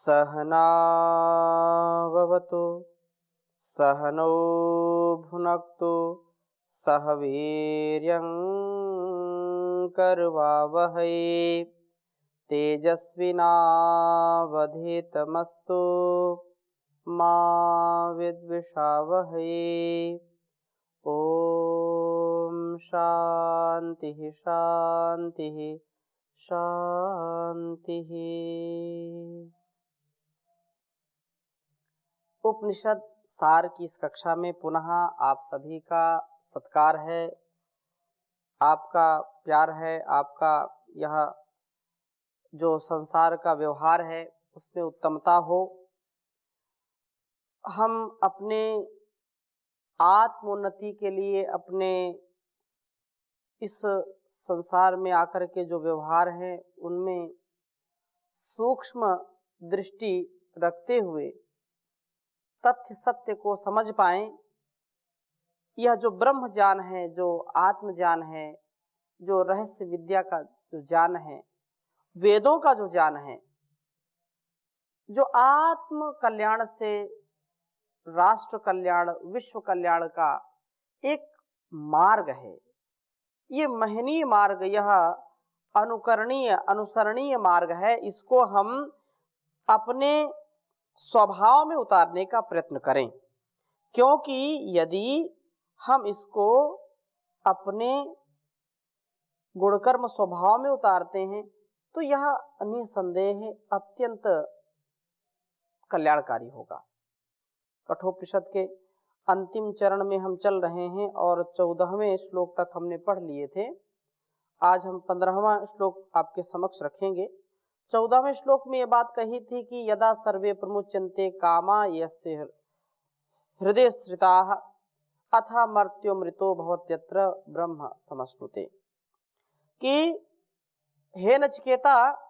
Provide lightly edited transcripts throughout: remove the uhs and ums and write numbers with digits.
सहनाववतु सहनौ भुनक्तु सह वीर्यं करवावहै तेजस्विनावधीतमस्तु मा विद्विषावहै। ओम शांति शांति शांति। उपनिषद सार की इस कक्षा में पुनः आप सभी का सत्कार है, आपका प्यार है, आपका यह जो संसार का व्यवहार है उसमें उत्तमता हो। हम अपने आत्मोन्नति के लिए अपने इस संसार में आकर के जो व्यवहार है उनमें सूक्ष्म दृष्टि रखते हुए तथ्य सत्य को समझ पाएं। यह जो ब्रह्म ज्ञान है, जो आत्म ज्ञान है, जो रहस्य विद्या का जो ज्ञान है, वेदों का जो ज्ञान है, जो आत्म कल्याण से राष्ट्र कल्याण, विश्व कल्याण का एक मार्ग है। ये महनीय मार्ग, यह अनुकरणीय अनुसरणीय मार्ग है। इसको हम अपने स्वभाव में उतारने का प्रयत्न करें, क्योंकि यदि हम इसको अपने गुणकर्म स्वभाव में उतारते हैं तो यह निसंदेह अत्यंत कल्याणकारी होगा। कठोपनिषद के अंतिम चरण में हम चल रहे हैं और 14वें श्लोक तक हमने पढ़ लिए थे। आज हम 15वां श्लोक आपके समक्ष रखेंगे। 14वें श्लोक में यह बात कही थी कि यदा सर्वे प्रमुच्यन्ते कामा यस्य हृदय श्रिताः अथा मर्त्यो मृतो भवत्यत्र ब्रह्म समश्नुते, कि हे नचिकेता,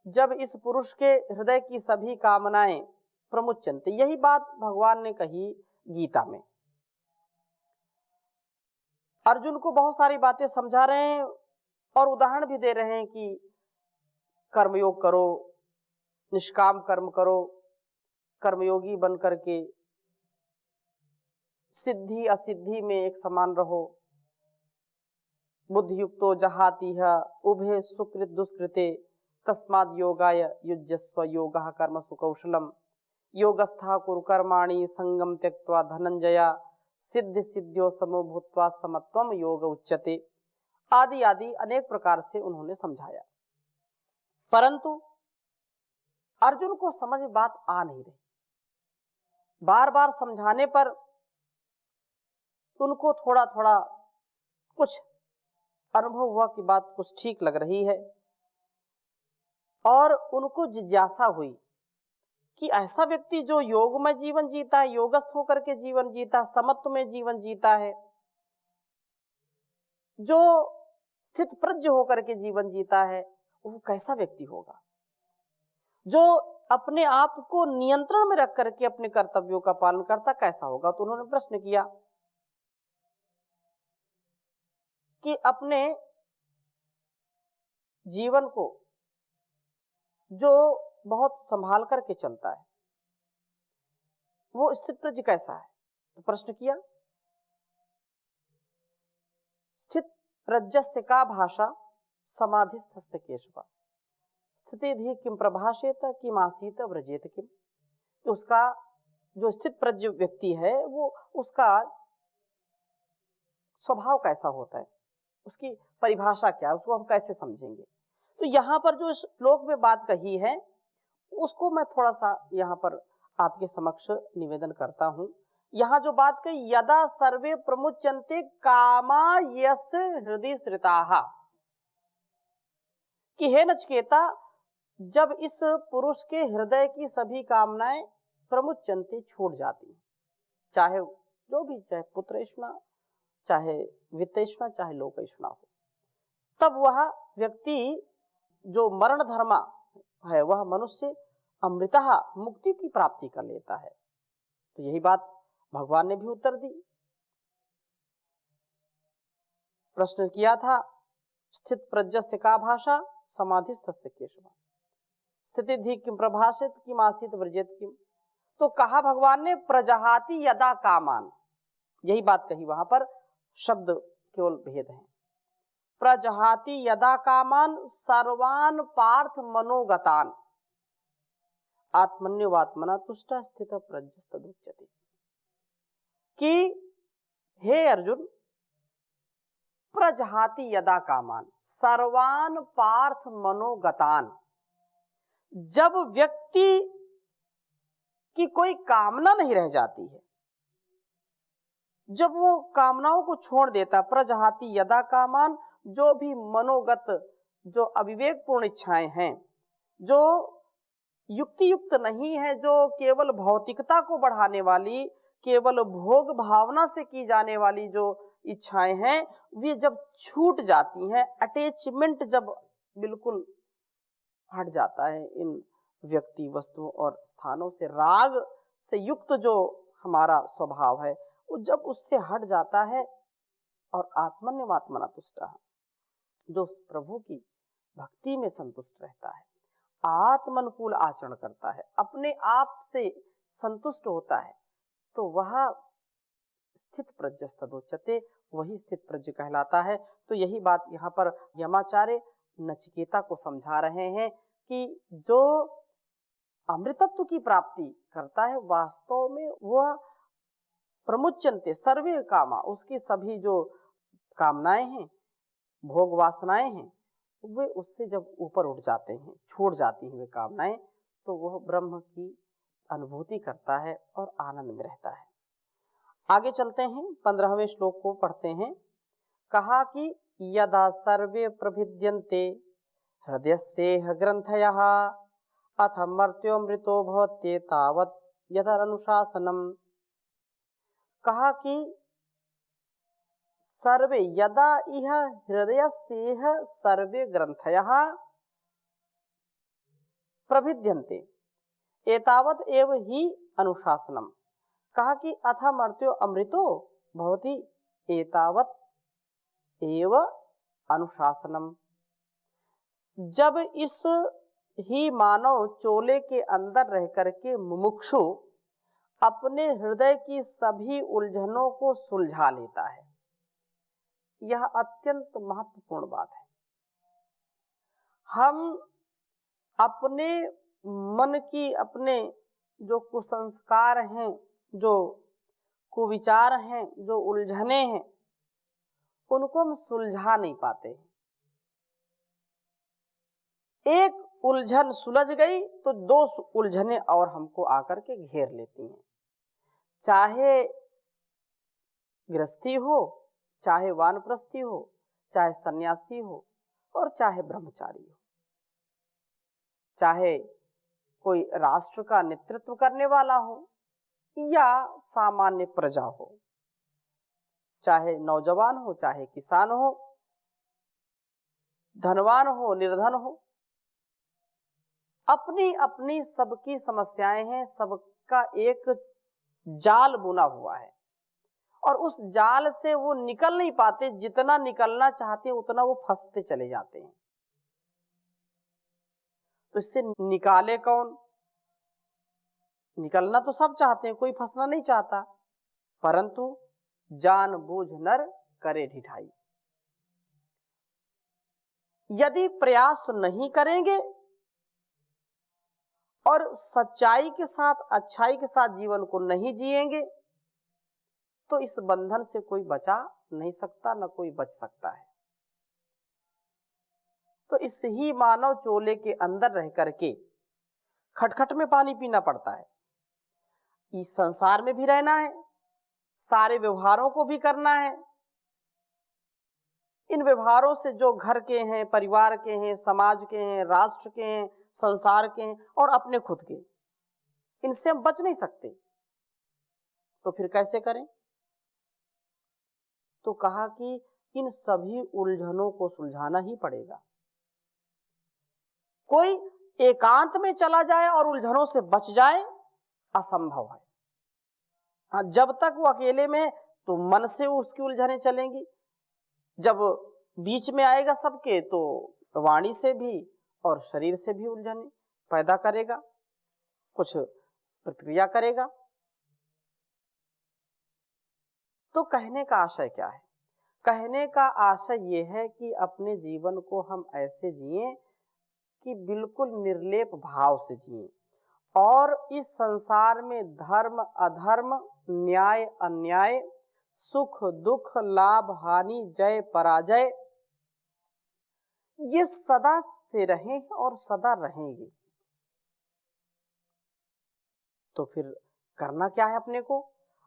जब इस पुरुष के हृदय की सभी कामनाएं प्रमुच्यन्ते, यही बात भगवान ने कही गीता में। अर्जुन को बहुत सारी बातें समझा रहे हैं और उदाहरण भी दे रहे हैं कि कर्मयोग करो, निष्काम कर्म करो, कर्मयोगी बन करके सिद्धि असिद्धि में एक समान रहो। बुद्धि युक्तो जहातिह उभे सुकृत दुष्कृते तस्माद् योगाय युज्यस्व योगः कर्मसु कौशलम योगस्थः कुरु कर्माणि संगम त्यक्त्वा धनंजय सिद्धि सिद्ध्यो समो भूत्वा समत्वम योग उच्यते, आदि आदि अनेक प्रकार से उन्होंने समझाया। परंतु अर्जुन को समझ में बात आ नहीं रही। बार बार समझाने पर उनको थोड़ा थोड़ा कुछ अनुभव हुआ कि बात कुछ ठीक लग रही है, और उनको जिज्ञासा हुई कि ऐसा व्यक्ति जो योग में जीवन जीता है, योगस्थ होकर के जीवन जीता है, समत्व में जीवन जीता है, जो स्थित प्रज्ञ होकर के जीवन जीता है, वो कैसा व्यक्ति होगा? जो अपने आप को नियंत्रण में रख करके अपने कर्तव्यों का पालन करता, कैसा होगा? तो उन्होंने प्रश्न किया कि अपने जीवन को जो बहुत संभाल करके चलता है वो स्थित प्रज्ञ कैसा है? तो प्रश्न किया, स्थित प्रज्ञस्य का भाषा समाधिस्थस्य केशव स्थितिधि किम प्रभाषेत किम आसीत व्रजेत किम। उसका जो स्थित प्रज्ञ व्यक्ति है वो उसका स्वभाव कैसा होता है, उसकी परिभाषा क्या है, उसको हम कैसे समझेंगे? तो यहाँ पर जो श्लोक में बात कही है उसको मैं थोड़ा सा यहाँ पर आपके समक्ष निवेदन करता हूँ। यहाँ जो बात कही, यदा सर्वे प्रमुच्यन्ते कामा यस्य हृदय श्रिताः, कि हे नचिकेता, जब इस पुरुष के हृदय की सभी कामनाएं प्रमुच्यन्ते छूट जाती, चाहे जो भी, चाहे पुत्रेष्णा, चाहे वित्तेष्णा, चाहे लोकेष्णा हो, तब वह व्यक्ति जो मरण धर्मा है वह मनुष्य अमृतः मुक्ति की प्राप्ति कर लेता है। तो यही बात भगवान ने भी उत्तर दी। प्रश्न किया था, स्थित प्रज्ञस्य का भाषा समाधिस्थस्य केशव, स्थिति धी किम प्रभाषित किम आसीत व्रजेत किम। तो कहा भगवान ने प्रजहाति यदा कामान, यही बात कही, वहां पर शब्द केवल भेद है। प्रजहाति यदा कामान सर्वान पार्थ मनोगतान आत्मन्योवात्मना तुष्ट स्थित प्रज्ञस्तदुच्यते। कि हे अर्जुन, प्रजहाति यदा कामान सर्वान पार्थ मनोगतान, जब व्यक्ति की कोई कामना नहीं रह जाती है, जब वो कामनाओं को छोड़ देता, प्रजहाति यदा कामान, जो भी मनोगत, जो अविवेकपूर्ण इच्छाएं हैं, जो युक्ति युक्त नहीं है, जो केवल भौतिकता को बढ़ाने वाली, केवल भोग भावना से की जाने वाली जो इच्छाएं हैं, वे जब छूट जाती हैं, अटैचमेंट जब बिल्कुल हट जाता है इन व्यक्ति, वस्तुओं और स्थानों से, राग से युक्त जो हमारा स्वभाव है, वो जब उससे हट जाता है और आत्मन्यवात्मना तुष्ट, जो उस प्रभु की भक्ति में संतुष्ट रहता है, आत्मनुकूल आचरण करता है, अपने आप से संतुष्ट होता है, तो वह स्थित प्रज्ञस्तदोच्यते, वही स्थित प्रज्ञ कहलाता है। तो यही बात यहाँ पर यमाचार्य नचिकेता को समझा रहे हैं कि जो अमृतत्व की प्राप्ति करता है, वास्तव में वह प्रमुच्यन्ते सर्वे कामा, उसकी सभी जो कामनाएं हैं, भोग वासनाएं हैं, वे उससे जब ऊपर उठ जाते हैं, छोड़ जाती हैं वे कामनाएं, तो वह ब्रह्म की अनुभूति करता है और आनंद में रहता है। आगे चलते हैं, 15वें श्लोक को पढ़ते हैं। कहा कि यदा सर्वे प्रभिद्यन्ते हृदयस्तेह ग्रंथयः अथ मर्त्योऽमृतो भवत्ये तावत् यदनुशासनम्। कहा कि सर्वे यदा इह हृदयस्तेह सर्वे ग्रंथयः प्रभिद्यन्ते एतावत् एव हि अनुशासनम्। कहा कि अथ मर्त्यो अमृतो भवति एतावत् एव अनुशासनम्। जब इस ही मानव चोले के अंदर रह करके मुमुक्षु अपने हृदय की सभी उलझनों को सुलझा लेता है, यह अत्यंत महत्वपूर्ण बात है। हम अपने मन की, अपने जो कुसंस्कार हैं, जो कुविचार हैं, जो उलझने हैं, उनको हम सुलझा नहीं पाते। एक उलझन सुलझ गई तो दो उलझने और हमको आकर के घेर लेती हैं। चाहे गृहस्थी हो, चाहे वानप्रस्थी हो, चाहे सन्यासी हो और चाहे ब्रह्मचारी हो, चाहे कोई राष्ट्र का नेतृत्व करने वाला हो या सामान्य प्रजा हो, चाहे नौजवान हो, चाहे किसान हो, धनवान हो, निर्धन हो, अपनी अपनी सबकी समस्याएं हैं, सबका एक जाल बुना हुआ है और उस जाल से वो निकल नहीं पाते। जितना निकलना चाहते हैं उतना वो फंसते चले जाते हैं। तो इससे निकाले कौन? निकलना तो सब चाहते हैं, कोई फंसना नहीं चाहता, परंतु जानबूझ नर करे ढिठाई। यदि प्रयास नहीं करेंगे और सच्चाई के साथ, अच्छाई के साथ जीवन को नहीं जिएंगे, तो इस बंधन से कोई बचा नहीं सकता, न कोई बच सकता है। तो इस ही मानव चोले के अंदर रह करके खटखट में पानी पीना पड़ता है। इस संसार में भी रहना है, सारे व्यवहारों को भी करना है। इन व्यवहारों से जो घर के हैं, परिवार के हैं, समाज के हैं, राष्ट्र के हैं, संसार के हैं और अपने खुद के, इनसे हम बच नहीं सकते। तो फिर कैसे करें? तो कहा कि इन सभी उलझनों को सुलझाना ही पड़ेगा। कोई एकांत में चला जाए और उलझनों से बच जाए, असंभव है। हाँ, जब तक वो अकेले में, तो मन से उसकी उलझनें चलेंगी। जब बीच में आएगा सबके, तो वाणी से भी और शरीर से भी उलझने, पैदा करेगा, कुछ प्रतिक्रिया करेगा। तो कहने का आशय क्या है? कहने का आशय ये है कि अपने जीवन को हम ऐसे जिएं कि बिल्कुल निर्लेप भाव से जिएं और इस संसार में धर्म अधर्म, न्याय अन्याय, सुख दुख, लाभ हानि, जय पराजय, ये सदा से रहें और सदा रहेंगे। तो फिर करना क्या है अपने को?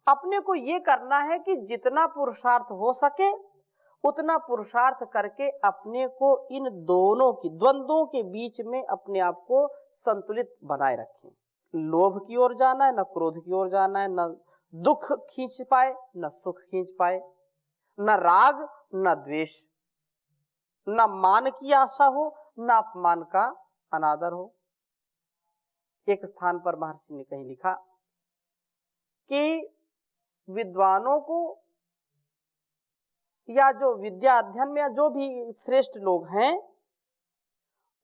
अपने को ये करना है कि जितना पुरुषार्थ हो सके उतना पुरुषार्थ करके अपने को इन दोनों की द्वंद्वों के बीच में अपने आप को संतुलित बनाए रखें। लोभ की ओर जाना है, न क्रोध की ओर जाना है, न दुख खींच पाए न सुख खींच पाए, न राग न द्वेष, न मान की आशा हो न अपमान का अनादर हो। एक स्थान पर महर्षि ने कहीं लिखा कि विद्वानों को या जो विद्या अध्ययन में या जो भी श्रेष्ठ लोग हैं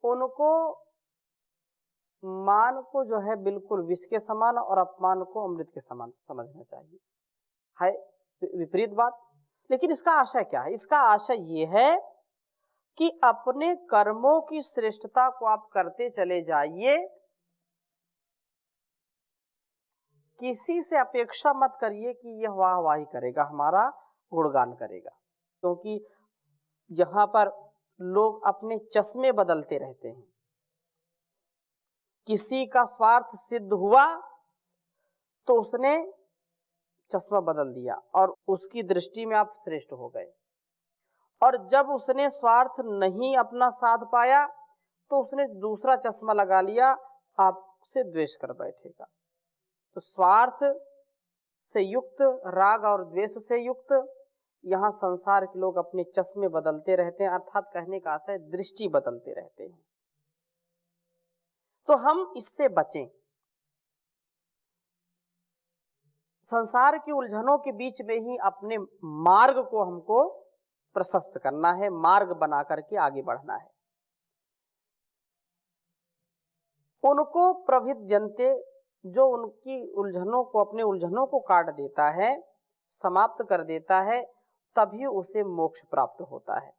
उनको मान को जो है बिल्कुल विष के समान और अपमान को अमृत के समान समझना चाहिए। है विपरीत बात, लेकिन इसका आशय क्या है? इसका आशय ये है कि अपने कर्मों की श्रेष्ठता को आप करते चले जाइए, किसी से अपेक्षा मत करिए कि यह वाहवाही करेगा, हमारा गुणगान करेगा, क्योंकि यहाँ पर लोग अपने चश्मे बदलते रहते हैं। किसी का स्वार्थ सिद्ध हुआ तो उसने चश्मा बदल दिया और उसकी दृष्टि में आप श्रेष्ठ हो गए, और जब उसने स्वार्थ नहीं अपना साध पाया तो उसने दूसरा चश्मा लगा लिया, आपसे द्वेष कर बैठेगा। तो स्वार्थ से युक्त, राग और द्वेष से युक्त यहाँ संसार के लोग अपने चश्मे बदलते रहते हैं, अर्थात कहने का आशय दृष्टि बदलते रहते हैं। तो हम इससे बचें। संसार की उलझनों के बीच में ही अपने मार्ग को हमको प्रशस्त करना है, मार्ग बना करके आगे बढ़ना है। उनको प्रभिद्यन्ते, जो उनकी उलझनों को, अपने उलझनों को काट देता है, समाप्त कर देता है, तभी उसे मोक्ष प्राप्त होता है।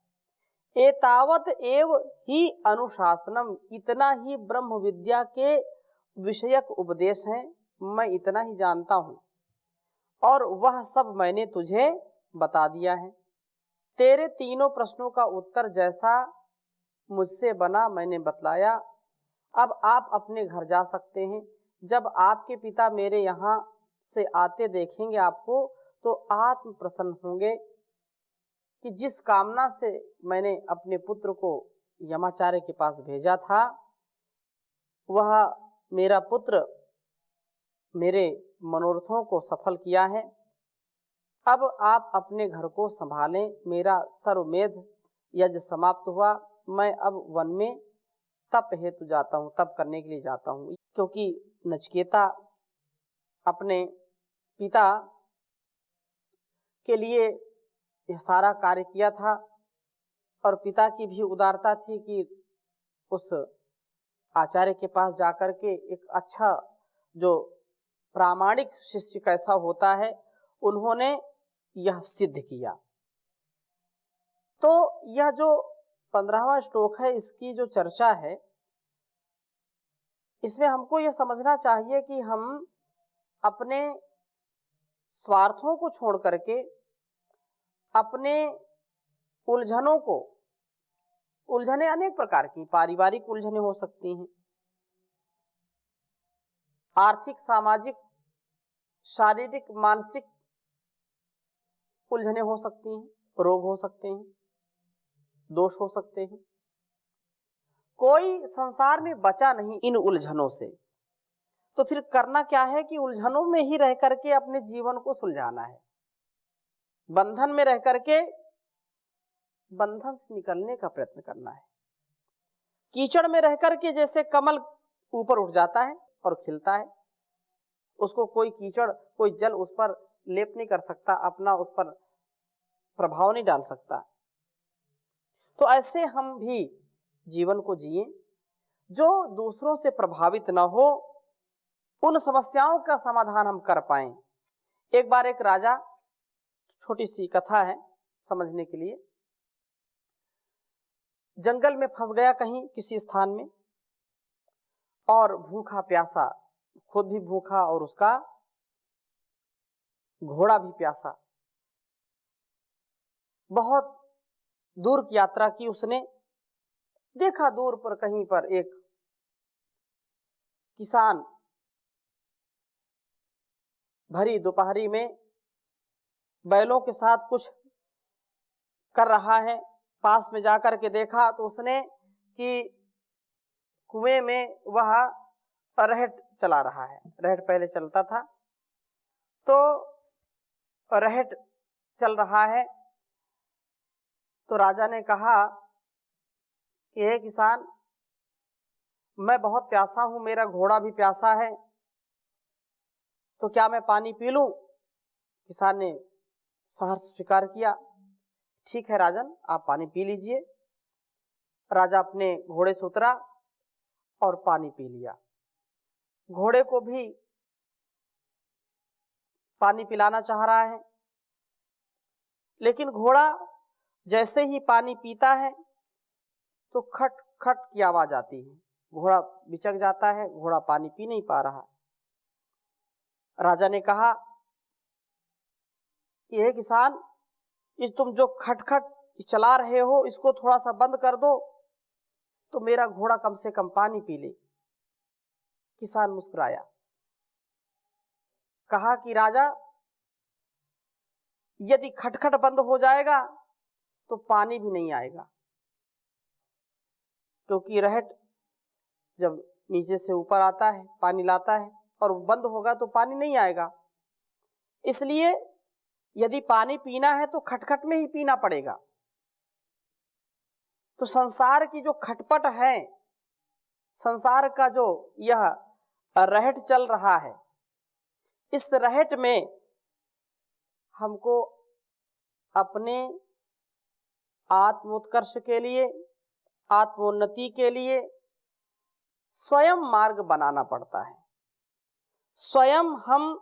एतावत एव ही अनुशासनम, इतना ही ब्रह्म विद्या के विषयक उपदेश है। मैं इतना ही जानता हूं और वह सब मैंने तुझे बता दिया है। तेरे तीनों प्रश्नों का उत्तर जैसा मुझसे बना मैंने बतलाया। अब आप अपने घर जा सकते हैं। जब आपके पिता मेरे यहाँ से आते देखेंगे आपको तो आत्म प्रसन्न होंगे कि जिस कामना से मैंने अपने पुत्र को यमाचार्य के पास भेजा था, वह मेरा पुत्र मेरे मनोरथों को सफल किया है। अब आप अपने घर को संभालें। मेरा सर्वमेध यज्ञ समाप्त हुआ। मैं अब वन में तप हेतु जाता हूँ, तप करने के लिए जाता हूँ, क्योंकि नचिकेता अपने पिता के लिए यह सारा कार्य किया था और पिता की भी उदारता थी कि उस आचार्य के पास जाकर के एक अच्छा जो प्रामाणिक शिष्य कैसा होता है उन्होंने यह सिद्ध किया। तो यह जो 15वां श्लोक है, इसकी जो चर्चा है, इसमें हमको यह समझना चाहिए कि हम अपने स्वार्थों को छोड़ करके अपने उलझनों को, उलझने अनेक प्रकार की, पारिवारिक उलझने हो सकती हैं, आर्थिक, सामाजिक, शारीरिक, मानसिक उलझने हो सकती हैं, रोग हो सकते हैं, दोष हो सकते हैं। कोई संसार में बचा नहीं इन उलझनों से। तो फिर करना क्या है कि उलझनों में ही रह करके अपने जीवन को सुलझाना है। बंधन में रह करके बंधन से निकलने का प्रयत्न करना है। कीचड़ में रह करके जैसे कमल ऊपर उठ जाता है और खिलता है, उसको कोई कीचड़, कोई जल उस पर लेप नहीं कर सकता, अपना उस पर प्रभाव नहीं डाल सकता। तो ऐसे हम भी जीवन को जिए, जो दूसरों से प्रभावित न हो, उन समस्याओं का समाधान हम कर पाएं। एक बार एक राजा, छोटी सी कथा है समझने के लिए, जंगल में फंस गया कहीं किसी स्थान में, और भूखा प्यासा, खुद भी भूखा और उसका घोड़ा भी प्यासा। बहुत दूर की यात्रा की उसने, देखा दूर पर कहीं पर एक किसान भरी दोपहरी में बैलों के साथ कुछ कर रहा है। पास में जाकर के देखा तो उसने कि कुएं में वह रहट चला रहा है। रहट पहले चलता था, तो रहट चल रहा है। तो राजा ने कहा कि हे किसान, मैं बहुत प्यासा हूं, मेरा घोड़ा भी प्यासा है, तो क्या मैं पानी पी लूं? किसान ने सहर्ष स्वीकार किया, ठीक है राजन, आप पानी पी लीजिए। राजा अपने घोड़े से उतरा और पानी पी लिया। घोड़े को भी पानी पिलाना चाह रहा है, लेकिन घोड़ा जैसे ही पानी पीता है तो खट खट की आवाज आती है। घोड़ा बिचक जाता है, घोड़ा पानी पी नहीं पा रहा। राजा ने कहा, ये किसान, ये तुम जो खटखट चला रहे हो इसको थोड़ा सा बंद कर दो तो मेरा घोड़ा कम से कम पानी पी ले। किसान मुस्कुराया, कहा कि राजा, यदि खटखट बंद हो जाएगा तो पानी भी नहीं आएगा, क्योंकि रहट जब नीचे से ऊपर आता है पानी लाता है, और बंद होगा तो पानी नहीं आएगा। इसलिए यदि पानी पीना है तो खटखट में ही पीना पड़ेगा। तो संसार की जो खटपट है, संसार का जो यह रहट चल रहा है, इस रहट में हमको अपने आत्मोत्कर्ष के लिए, आत्मोन्नति के लिए स्वयं मार्ग बनाना पड़ता है। स्वयं हम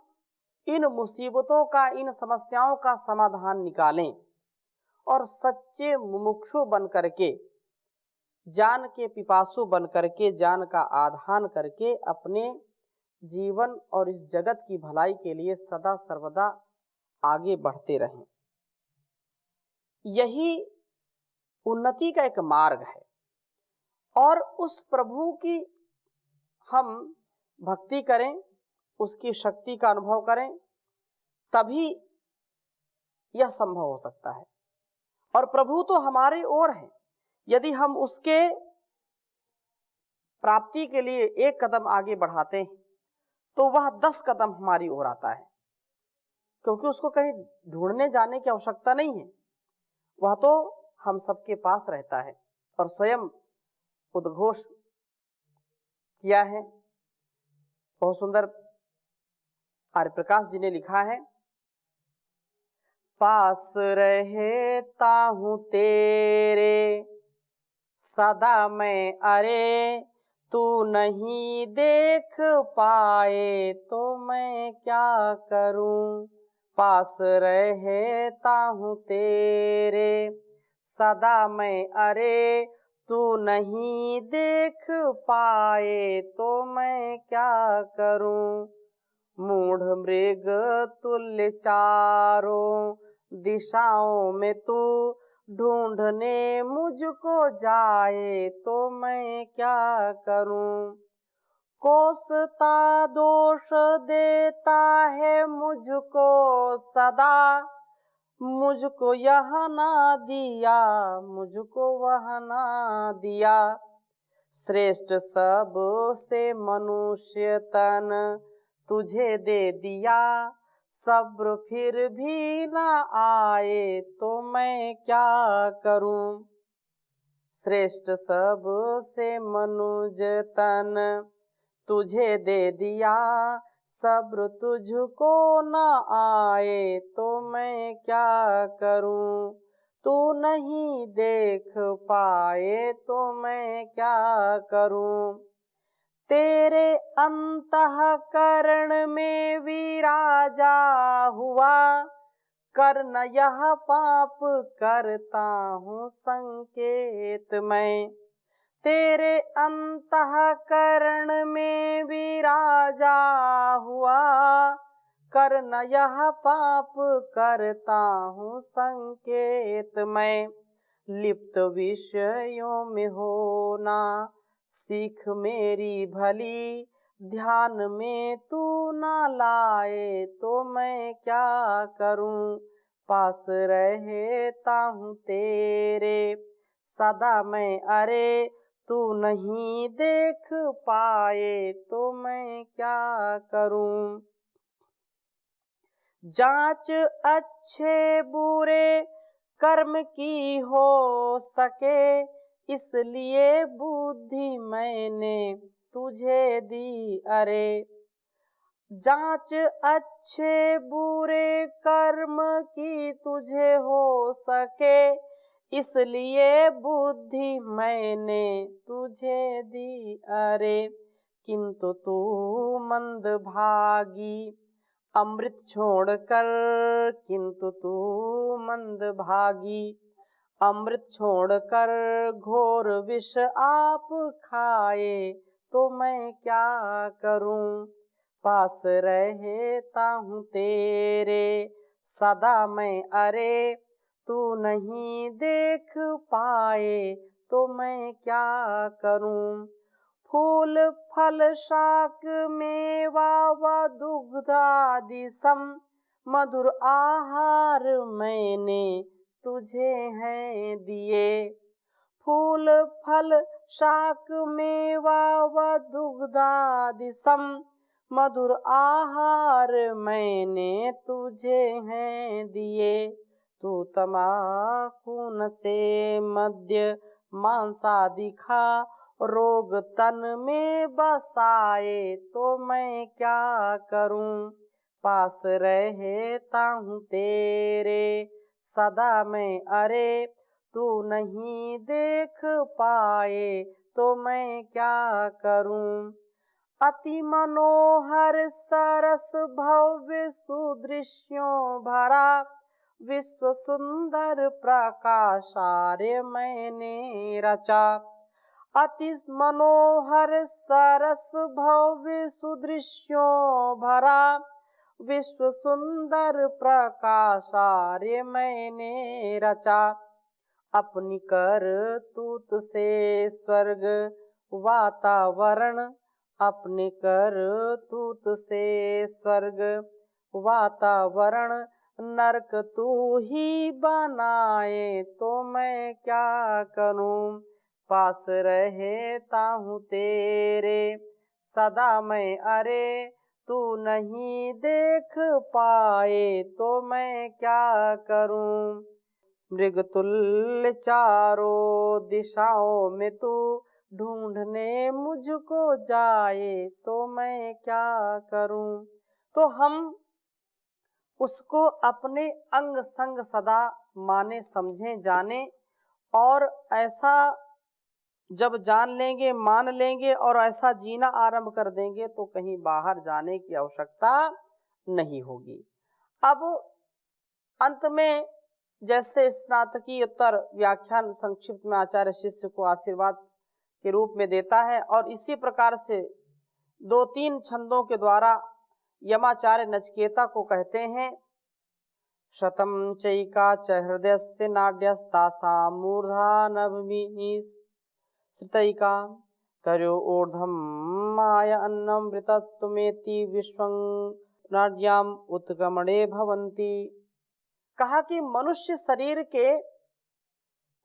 इन मुसीबतों का, इन समस्याओं का समाधान निकालें और सच्चे मुमुक्षु बन करके, ज्ञान के पिपासु बन करके, ज्ञान का आधान करके अपने जीवन और इस जगत की भलाई के लिए सदा सर्वदा आगे बढ़ते रहें। यही उन्नति का एक मार्ग है। और उस प्रभु की हम भक्ति करें, उसकी शक्ति का अनुभव करें, तभी यह संभव हो सकता है। और प्रभु तो हमारे ओर है, यदि हम उसके प्राप्ति के लिए एक कदम आगे बढ़ाते हैं तो वह 10 कदम हमारी ओर आता है, क्योंकि उसको कहीं ढूंढने जाने की आवश्यकता नहीं है, वह तो हम सबके पास रहता है। और स्वयं उद्घोष किया है, बहुत सुंदर आर्य प्रकाश जी ने लिखा है, पास रहता हूं तेरे सदा मैं, अरे तू नहीं देख पाए तो मैं क्या करूं। पास रहता हूं तेरे सदा मैं, अरे तू नहीं देख पाए तो मैं क्या करूं। मूढ़ मृग तुल्य चारों दिशाओं में तू ढूंढने मुझको जाए तो मैं क्या करूं। कोसता दोष देता है मुझको सदा, मुझको यह ना दिया, मुझको वह ना दिया। श्रेष्ठ सब से मनुष्य तन तुझे दे दिया, सब्र फिर भी ना आए तो मैं क्या करूं। श्रेष्ठ सब से मनुज तन तुझे दे दिया, सब्र तुझको न आए तो मैं क्या करूं। तू नहीं देख पाए तो मैं क्या करूं। तेरे अंतःकरण में विराजा हुआ, करना यह पाप करता हूँ संकेत मैं। तेरे अंतःकरण में विराजा हुआ, करना यह पाप करता हूँ संकेत मैं। लिप्त विषयों में होना सीख मेरी भली, ध्यान में तू ना लाए तो मैं क्या करूं। पास रहता हूँ तेरे सदा मैं, अरे तू नहीं देख पाए तो मैं क्या करूं। जांच अच्छे बुरे कर्म की हो सके, इसलिए बुद्धि मैंने तुझे दी अरे। जांच अच्छे बुरे कर्म की तुझे हो सके, इसलिए बुद्धि मैंने तुझे दी अरे। किंतु तू मंदभागी अमृत छोड़कर, किंतु तू मंदभागी अमृत छोड़कर घोर विष आप खाए तो मैं क्या करूं। पास रहता हूँ तेरे सदा मैं, अरे तू नहीं देख पाए तो मैं क्या करूं। फूल फल शाक मेवा व दुग्धादि सम, मधुर आहार मैंने तुझे हैं दिए। फूल फल शाक मेवा व दुग्धादि सम, मधुर आहार मैंने तुझे हैं दिए। तू तमाकू नशे मद्य मांसादि खा, रोग तन में बसाए तो मैं क्या करूं। पास रहता हूँ तेरे सदा मैं, अरे तू नहीं देख पाए तो मैं क्या करूं। अति मनोहर सरस भव्य सुदृश्यों भरा, विश्व सुंदर प्रकाशार्य मैंने रचा। अति मनोहर सरस भव्य सुदृश्यों भरा, विश्व सुंदर प्रकाशार्य मैंने रचा। अपनी करतूत से स्वर्ग वातावरण, अपने करतूत से स्वर्ग वातावरण नरक तू ही बनाए तो मैं क्या करूं। पास रहता हूँ तेरे सदा मैं, अरे तू नहीं देख पाए तो मैं क्या करूं। मृगतुल्य चारों दिशाओं में तू ढूंढने मुझको जाए तो मैं क्या करूं। तो हम उसको अपने अंग संग सदा माने समझें जाने, और ऐसा जब जान लेंगे मान लेंगे और ऐसा जीना आरंभ कर देंगे तो कहीं बाहर जाने की आवश्यकता नहीं होगी। अब अंत में जैसे स्नातकीय उत्तर व्याख्यान संक्षिप्त में आचार्य शिष्य को आशीर्वाद के रूप में देता है, और इसी प्रकार से 2-3 छंदों के द्वारा यमाचार्य नचिकेता को कहते हैं, शतम चैका च हृदयस्य नाड्यस्तासां मूर्धा नभमिः श्रितैका, तर्यो ऊर्ध्वं माया अन्नं वृतत्वमेति विश्वं नाड्याम उत्गमणे भवन्ति। कहा कि मनुष्य शरीर के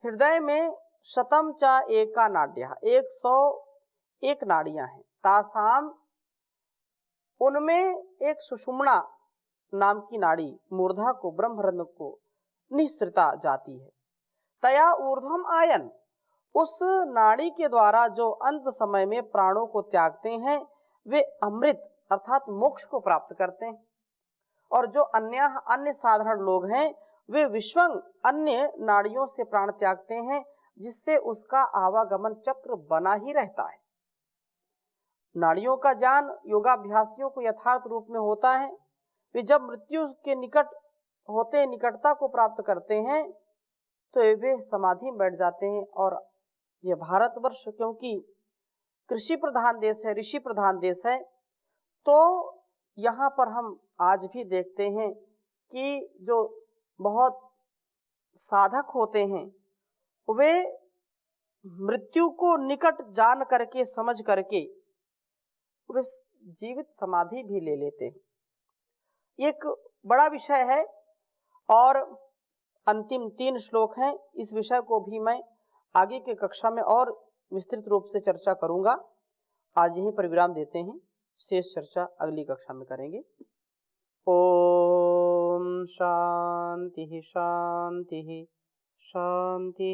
हृदय में शतम चा एका नाड्या, 101 नाड़ियां हैं। तासाम, उनमें एक सुषुम्ना नाम की नाड़ी मूर्धा को ब्रह्मरंध्र को निःसृता जाती है। तया ऊर्ध्वम आयन, उस नाड़ी के द्वारा जो अंत समय में प्राणों को त्यागते हैं वे अमृत अर्थात मोक्ष को प्राप्त करते हैं। और जो अन्य साधारण लोग हैं वे विश्वंग अन्य नाड़ियों से प्राण त्यागते हैं, जिससे उसका आवागमन चक्र बना ही रहता है। नाड़ियों का ज्ञान योगाभ्यासियों को यथार्थ रूप में होता है। वे जब मृत्यु के निकट होते निकटता को प्राप्त करते हैं तो वे समाधि में बैठ जाते हैं। और यह भारतवर्ष क्योंकि कृषि प्रधान देश है, ऋषि प्रधान देश है, तो यहाँ पर हम आज भी देखते हैं कि जो बहुत साधक होते हैं वे मृत्यु को निकट जान करके समझ करके वे जीवित समाधि भी ले लेते हैं। एक बड़ा विषय है और अंतिम 3 श्लोक हैं। इस विषय को भी मैं आगे के कक्षा में और विस्तृत रूप से चर्चा करूंगा। आज यहीं पर विराम देते हैं, शेष चर्चा अगली कक्षा में करेंगे। ओम शांति शांति शांति।